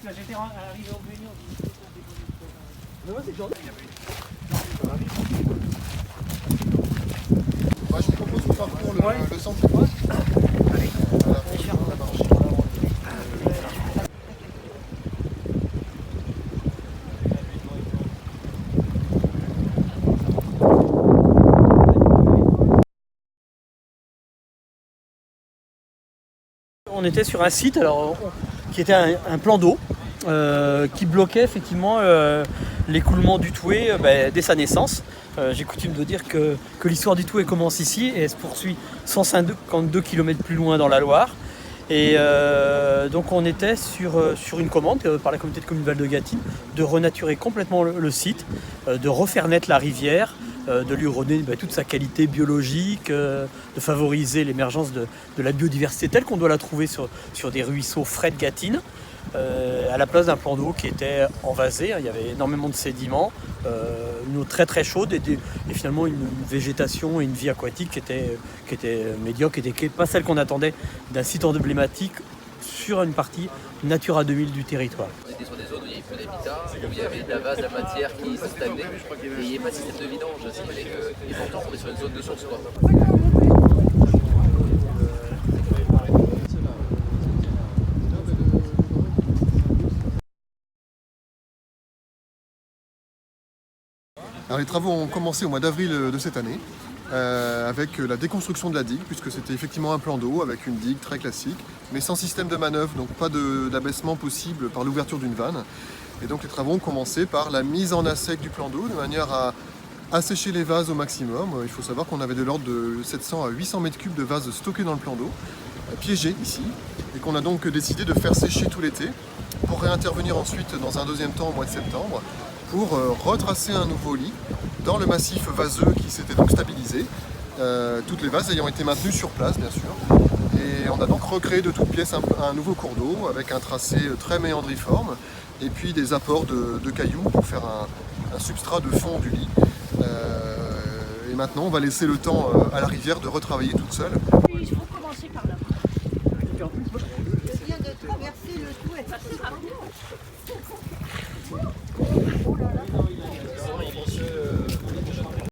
Là, j'étais arrivé au Bénion. Moi, je vous propose qu'on parcourt le sentier. On était sur un site qui était un plan d'eau qui bloquait effectivement l'écoulement du Touet dès sa naissance. J'ai coutume de dire que l'histoire du Touet commence ici et elle se poursuit 152 km plus loin dans la Loire. Et donc on était sur une commande par la communauté de communes Val de Gâtine de renaturer complètement le site, de refaire naître la rivière, de lui redonner toute sa qualité biologique, de favoriser l'émergence de la biodiversité telle qu'on doit la trouver sur des ruisseaux frais de Gâtine, à la place d'un plan d'eau qui était envasé. Il y avait énormément de sédiments, une eau très très chaude et finalement une végétation et une vie aquatique qui était médiocre et qui n'était pas celle qu'on attendait d'un site emblématique sur une partie Natura 2000 du territoire. On était sur des zones où il y avait peu d'habitat, où il y avait de la base de la matière qui stagnait, et il n'y avait pas de système de vidange, ce qui fait que, et pourtant on est sur une zone de source, quoi. Alors, les travaux ont commencé au mois d'avril de cette année avec la déconstruction de la digue, puisque c'était effectivement un plan d'eau avec une digue très classique, mais sans système de manœuvre, donc pas d'abaissement possible par l'ouverture d'une vanne. Et donc les travaux ont commencé par la mise en assec du plan d'eau, de manière à assécher les vases au maximum. Il faut savoir qu'on avait de l'ordre de 700 à 800 mètres cubes de vases stockés dans le plan d'eau, piégés ici, et qu'on a donc décidé de faire sécher tout l'été, pour réintervenir ensuite dans un deuxième temps au mois de septembre, pour retracer un nouveau lit dans le massif vaseux qui s'était donc stabilisé, toutes les vases ayant été maintenues sur place bien sûr. Et on a donc recréé de toutes pièces un nouveau cours d'eau avec un tracé très méandriforme et puis des apports de cailloux pour faire un substrat de fond du lit. Et maintenant on va laisser le temps à la rivière de retravailler toute seule